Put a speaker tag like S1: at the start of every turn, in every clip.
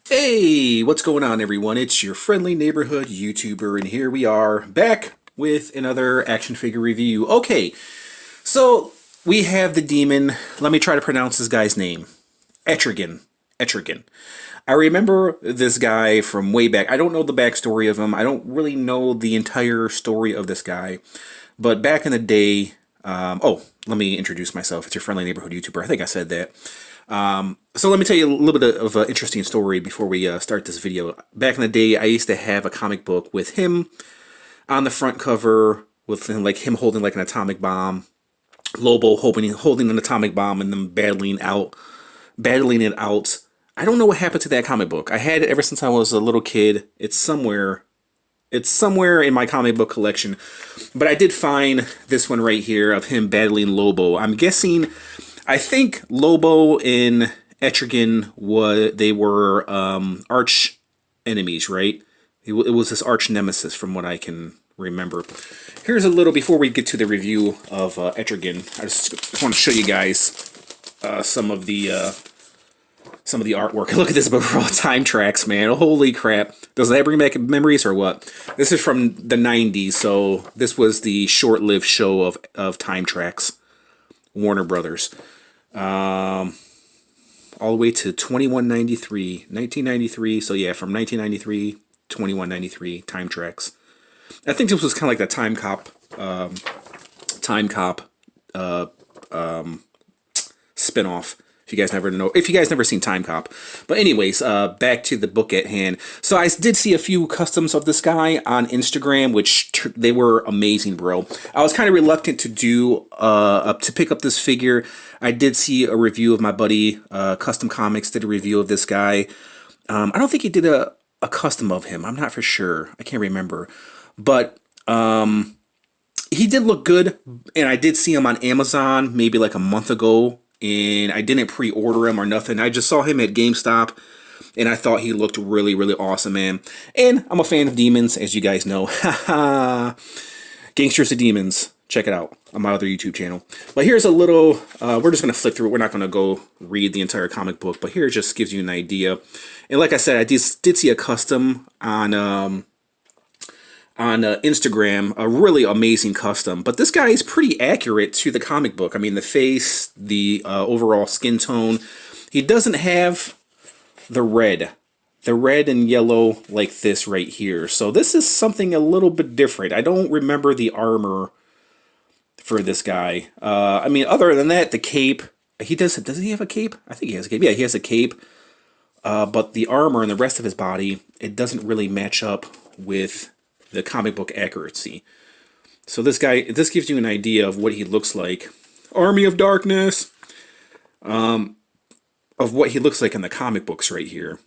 S1: Hey, what's going on, everyone? It's your friendly neighborhood YouTuber, and here we are back with another action figure review. Okay, so we have the demon. Let me try to pronounce this guy's name. Etrigan. Etrigan. I remember this guy from way back. I don't know the backstory of him. I don't really know the entire story of this guy. But back in the day, let me introduce myself. It's your friendly neighborhood YouTuber. I think I said that. So let me tell you a little bit of an interesting story before we start this video. Back in the day, I used to have a comic book with him on the front cover, with him holding like an atomic bomb, Lobo holding an atomic bomb, and then battling it out. I don't know what happened to that comic book. I had it ever since I was a little kid. It's somewhere in my comic book collection. But I did find this one right here of him battling Lobo. I think Lobo and Etrigan were arch enemies, right? It was this arch nemesis from what I can remember. Here's a little, before we get to the review of Etrigan, I just want to show you guys some of the artwork. Look at this before Time Tracks, man. Holy crap. Does that bring back memories or what? This is from the 90s, so this was the short-lived show of Time Tracks, Warner Brothers. All the way to 1993. So yeah, from 1993, 2193, Time Tracks. I think this was kind of like the Time Cop spinoff. If you guys never seen Time Cop. But anyways, back to the book at hand. So I did see a few customs of this guy on Instagram, which they were amazing, bro. I was kind of reluctant to pick up this figure. I did see a review of my buddy, Custom Comics, did a review of this guy. I don't think he did a custom of him. I'm not for sure. I can't remember. But he did look good, and I did see him on Amazon maybe like a month ago. And I didn't pre-order him or nothing. I just saw him at GameStop, and I thought he looked really, really awesome, man. And I'm a fan of demons, as you guys know. Gangsters of Demons. Check it out on my other YouTube channel. But here's a little, we're just going to flip through it. We're not going to go read the entire comic book, but here it just gives you an idea. And like I said, I did see a custom on Instagram, a really amazing custom. But this guy is pretty accurate to the comic book. I mean, the face, the overall skin tone. He doesn't have the red and yellow like this right here. So this is something a little bit different. I don't remember the armor for this guy. I mean, other than that, the cape. Does he have a cape? I think he has a cape. Yeah, he has a cape. But the armor and the rest of his body, it doesn't really match up with the comic book accuracy. So this gives you an idea of what he looks like. Army of Darkness! Of what he looks like in the comic books right here.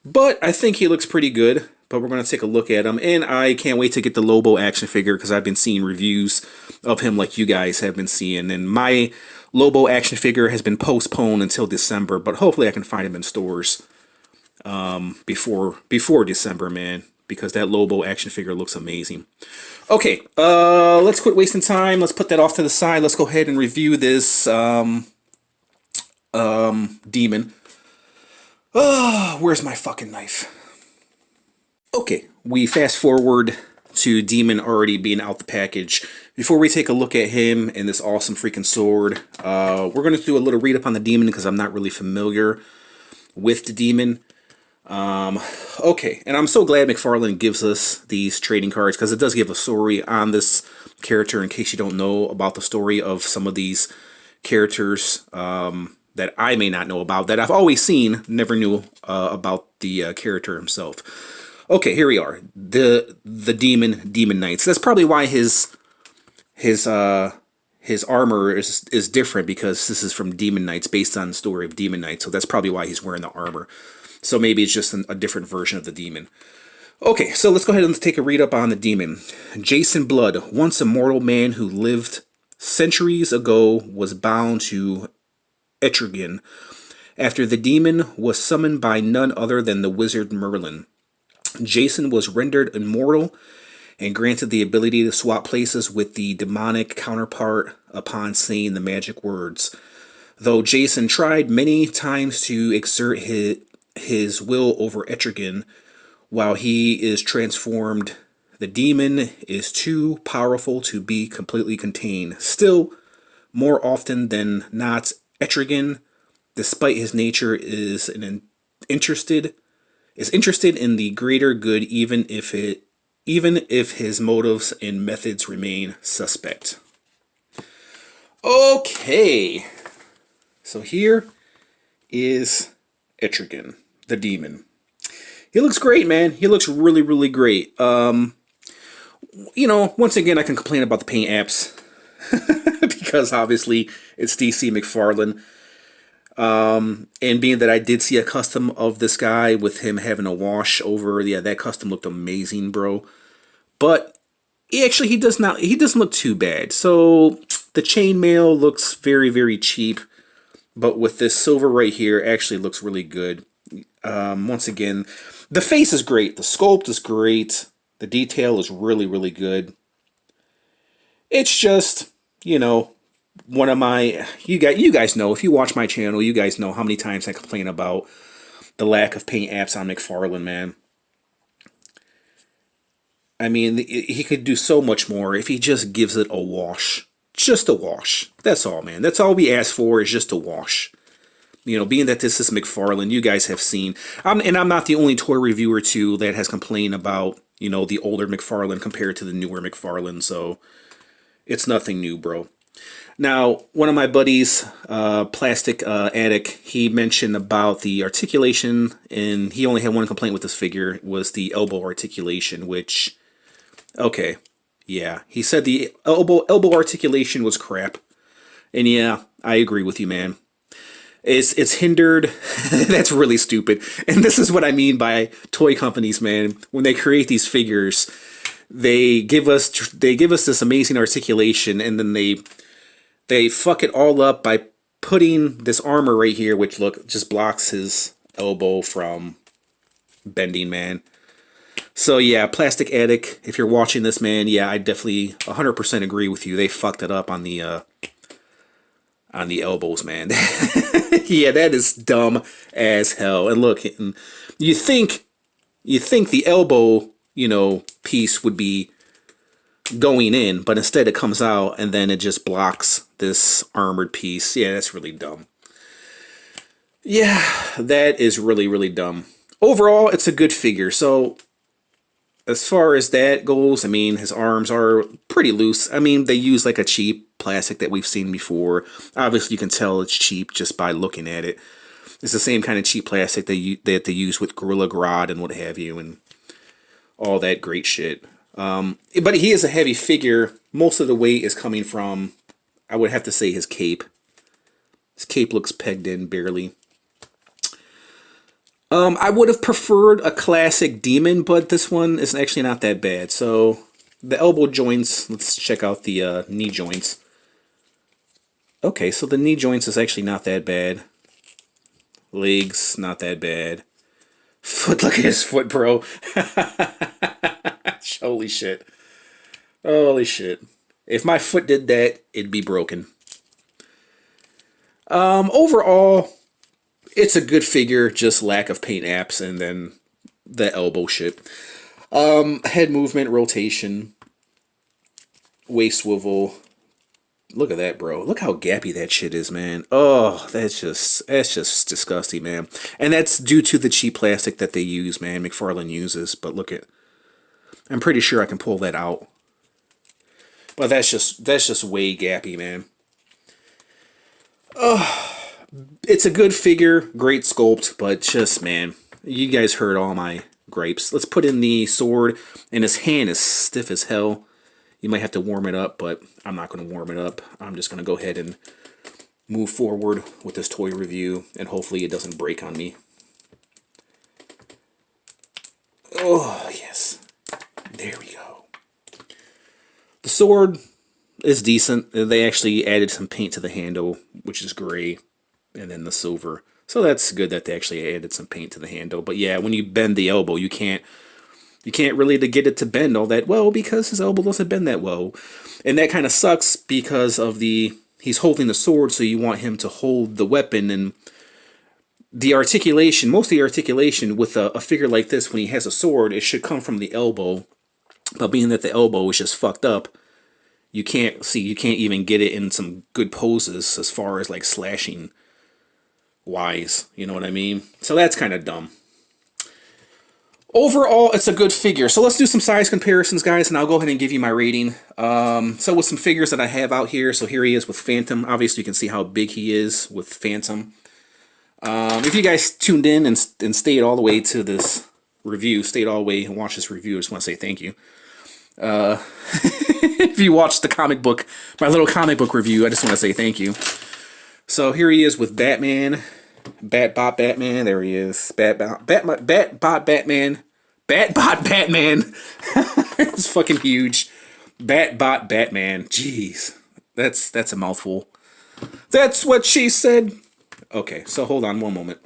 S1: But I think he looks pretty good. But we're going to take a look at him. And I can't wait to get the Lobo action figure, because I've been seeing reviews of him like you guys have been seeing. And my Lobo action figure has been postponed until December. But hopefully I can find him in stores before December, man, because that Lobo action figure looks amazing. Okay, let's quit wasting time. Let's put that off to the side. Let's go ahead and review this demon. Where's my fucking knife? Okay, we fast forward to Demon already being out the package. Before we take a look at him and this awesome freaking sword, we're going to do a little read up on the Demon, because I'm not really familiar with the Demon. Okay, and I'm so glad Mcfarlane gives us these trading cards, because it does give a story on this character, in case you don't know about the story of some of these characters that I may not know about, that I've always seen, never knew about the character himself. Okay, here we are. The Demon Knights. That's probably why his armor is different, because this is from Demon Knights, based on the story of Demon Knights. So that's probably why he's wearing the armor. So maybe it's just a different version of the demon. Okay, so let's go ahead and take a read up on the demon. Jason Blood, once a mortal man who lived centuries ago, was bound to Etrigan after the demon was summoned by none other than the wizard Merlin. Jason was rendered immortal and granted the ability to swap places with the demonic counterpart upon saying the magic words. Though Jason tried many times to exert his will over Etrigan while he is transformed, the demon is too powerful to be completely contained. Still, more often than not, Etrigan, despite his nature, interested in the greater good, even if his motives and methods remain suspect. Okay, so here is Etrigan, the demon. He looks great, man. He looks really, really great. Once again, I can complain about the paint apps because obviously it's DC Mcfarlane. And being that I did see a custom of this guy with him having a wash over, yeah, that custom looked amazing, bro. But he doesn't look too bad. So the chainmail looks very, very cheap, but with this silver right here, actually looks really good. Once again, the face is great. The sculpt is great. The detail is really, really good. It's just, one of my, you guys know, if you watch my channel, you guys know how many times I complain about the lack of paint apps on Mcfarlane, man. I mean, he could do so much more if he just gives it a wash. Just a wash. That's all, man. That's all we ask for, is just a wash. Being that this is Mcfarlane, you guys have seen, and I'm not the only toy reviewer too that has complained about, the older Mcfarlane compared to the newer Mcfarlane, so it's nothing new, bro. Now, one of my buddies, Plastic Addict, he mentioned about the articulation, and he only had one complaint with this figure, was the elbow articulation, which, okay, yeah. He said the elbow articulation was crap, and yeah, I agree with you, man. It's hindered. That's really stupid. And this is what I mean by toy companies, man. When they create these figures, they give us this amazing articulation, and then they fuck it all up by putting this armor right here, which just blocks his elbow from bending, man. So yeah, Plastic Addict, if you're watching this, man, yeah, I definitely 100% agree with you. They fucked it up on the elbows, man. Yeah, that is dumb as hell. And look, you think the elbow, piece would be going in, but instead it comes out and then it just blocks this armored piece. Yeah, that's really dumb. Yeah, that is really, really dumb. Overall, it's a good figure. So as far as that goes, I mean, his arms are pretty loose. I mean, they use like a cheap plastic that we've seen before. Obviously, you can tell it's cheap just by looking at it. It's the same kind of cheap plastic that they use with Gorilla Grodd and what have you, and all that great shit. But he is a heavy figure. Most of the weight is coming from, I would have to say, his cape. His cape looks pegged in barely. I would have preferred a classic demon, but this one is actually not that bad. So the elbow joints, let's check out the knee joints. Okay, so the knee joints is actually not that bad. Legs, not that bad. Foot, look at his foot, bro. Holy shit. Holy shit. If my foot did that, it'd be broken. Overall, it's a good figure, just lack of paint apps and then the elbow shit. Head movement, rotation, waist swivel. Look at that, bro. Look how gappy that shit is, man. Oh, that's just disgusting, man. And that's due to the cheap plastic that they use, man. Mcfarlane uses, but look at, I'm pretty sure I can pull that out. But that's just way gappy, man. It's a good figure, great sculpt, but just, man, you guys heard all my gripes. Let's put in the sword, and his hand is stiff as hell. You might have to warm it up, but I'm not going to warm it up. I'm just going to go ahead and move forward with this toy review, and hopefully it doesn't break on me. Oh, yes. There we go. The sword is decent. They actually added some paint to the handle, which is gray, and then the silver. So that's good that they actually added some paint to the handle. But yeah, when you bend the elbow, you can't really get it to bend all that well because his elbow doesn't bend that well. And that kind of sucks because of he he's holding the sword, so you want him to hold the weapon. And the articulation, most of the articulation with a figure like this, when he has a sword, it should come from the elbow. But being that the elbow is just fucked up, you can't even get it in some good poses as far as like slashing wise. You know what I mean? So that's kind of dumb. Overall, it's a good figure. So let's do some size comparisons, guys, and I'll go ahead and give you my rating. So with some figures that I have out here, so here he is with Phantom. Obviously, you can see how big he is with Phantom. If you guys tuned in and stayed all the way to this review, stayed all the way and watched this review, I just want to say thank you. If you watched the comic book, my little comic book review, I just want to say thank you. So here he is with Batman. Batbot Batman, there he is. Batbot Batman. Batbot Batman. It's fucking huge. Batbot Batman. Jeez. That's a mouthful. That's what she said. Okay, so hold on one moment.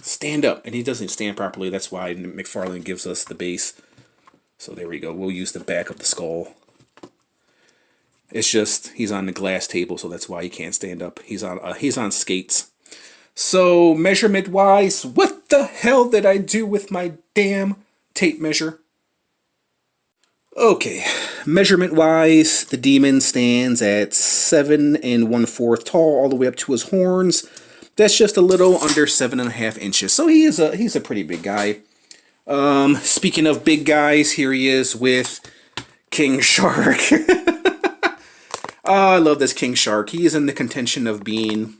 S1: Stand up. And he doesn't stand properly. That's why Mcfarlane gives us the base. So there we go. We'll use the back of the skull. It's just he's on the glass table, so that's why he can't stand up. He's on skates. So measurement wise, what the hell did I do with my damn tape measure? Okay, measurement wise, the demon stands at 7 1/4 tall, all the way up to his horns. That's just a little under 7.5 inches. So he's a pretty big guy. Speaking of big guys, here he is with King Shark. I love this King Shark. He is in the contention of being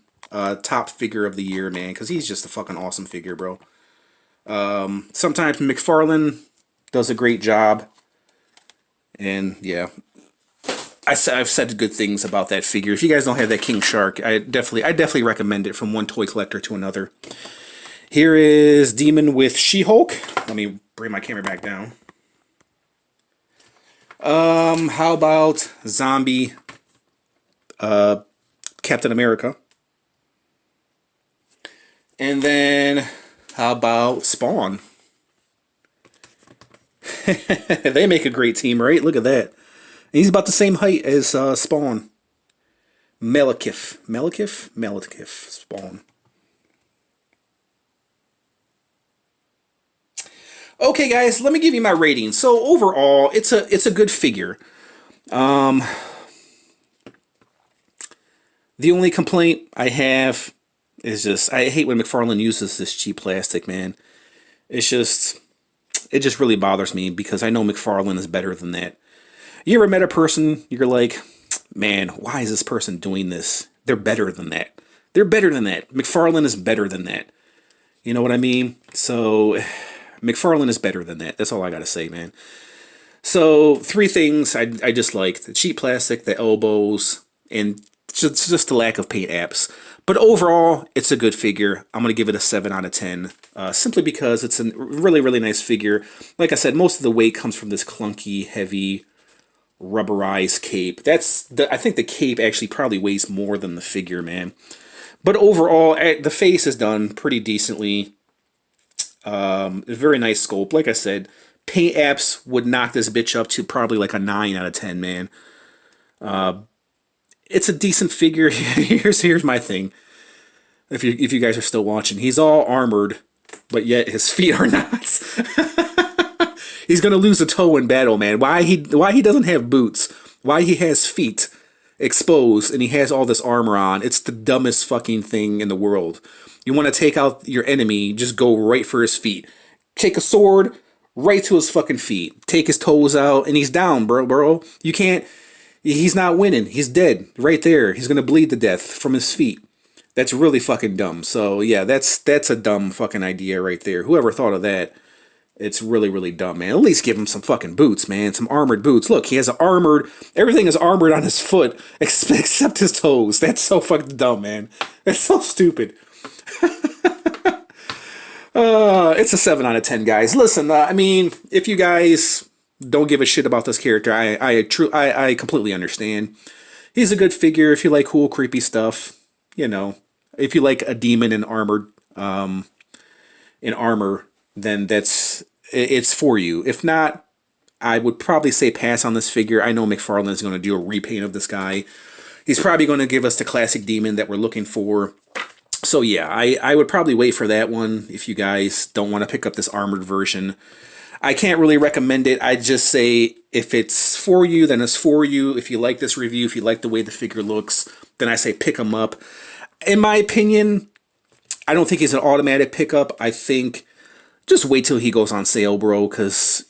S1: top figure of the year, man, because he's just a fucking awesome figure, bro. Sometimes Mcfarlane does a great job, and yeah, I've said good things about that figure. If you guys don't have that King Shark, I definitely recommend it from one toy collector to another. Here is Demon with She-Hulk. Let me bring my camera back down. How about Zombie Captain America? And then how about Spawn? They make a great team, right? Look at that. And he's about the same height as Spawn. Malekith, Spawn. Okay, guys, let me give you my rating. So overall, it's a good figure. The only complaint I have is just I hate when Mcfarlane uses this cheap plastic, man. It just really bothers me because I know Mcfarlane is better than that. You ever met a person, you're like, man, why is this person doing this? They're better than that. They're better than that. Mcfarlane is better than that. You know what I mean? So Mcfarlane is better than that. That's all I gotta say, man. So 3 things I just like: the cheap plastic, the elbows, and just the lack of paint apps. But overall, it's a good figure. I'm going to give it a 7 out of 10. Simply because it's a really, really nice figure. Like I said, most of the weight comes from this clunky, heavy, rubberized cape. I think the cape actually probably weighs more than the figure, man. But overall, the face is done pretty decently. Very nice sculpt. Like I said, paint apps would knock this bitch up to probably like a 9 out of 10, man. It's a decent figure. Here's my thing. If you guys are still watching, he's all armored, but yet his feet are not. He's gonna lose a toe in battle, man. Why he doesn't have boots? Why he has feet exposed and he has all this armor on? It's the dumbest fucking thing in the world. You want to take out your enemy, just go right for his feet. Take a sword right to his fucking feet. Take his toes out, and he's down, bro. You can't. He's not winning. He's dead right there. He's gonna bleed to death from his feet. That's really fucking dumb. So yeah, that's a dumb fucking idea right there. Whoever thought of that, it's really, really dumb, man. At least give him some fucking boots, man. Some armored boots. Look, he has everything is armored on his foot except his toes. That's so fucking dumb, man. That's so stupid. It's a 7 out of 10, guys. Listen, I mean, if you guys don't give a shit about this character, I completely understand. He's a good figure if you like cool, creepy stuff. You know, if you like a demon in armor, then it's for you. If not, I would probably say pass on this figure. I know McFarlane is going to do a repaint of this guy. He's probably going to give us the classic demon that we're looking for. So yeah, I would probably wait for that one if you guys don't want to pick up this armored version. I can't really recommend it. I'd just say if it's for you, then it's for you. If you like this review, if you like the way the figure looks, then I say pick him up. In my opinion, I don't think he's an automatic pickup. I think just wait till he goes on sale, bro, because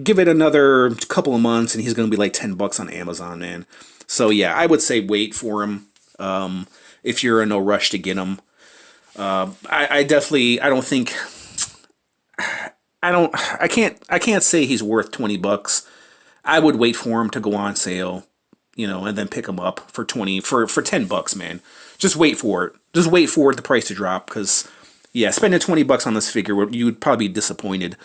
S1: give it another couple of months and he's going to be like 10 bucks on Amazon, man. So yeah, I would say wait for him if you're in no rush to get him. I can't say he's worth 20 bucks. I would wait for him to go on sale, you know, and then pick him up for 10 bucks, man. Just wait for it. Just wait for the price to drop, because yeah, spending 20 bucks on this figure, you would probably be disappointed.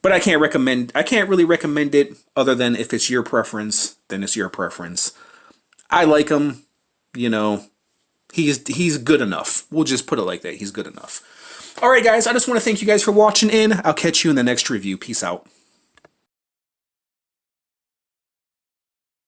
S1: But I can't really recommend it, other than if it's your preference, then it's your preference. I like him, you know, he's good enough. We'll just put it like that. He's good enough. All right, guys, I just want to thank you guys for watching in. I'll catch you in the next review. Peace out.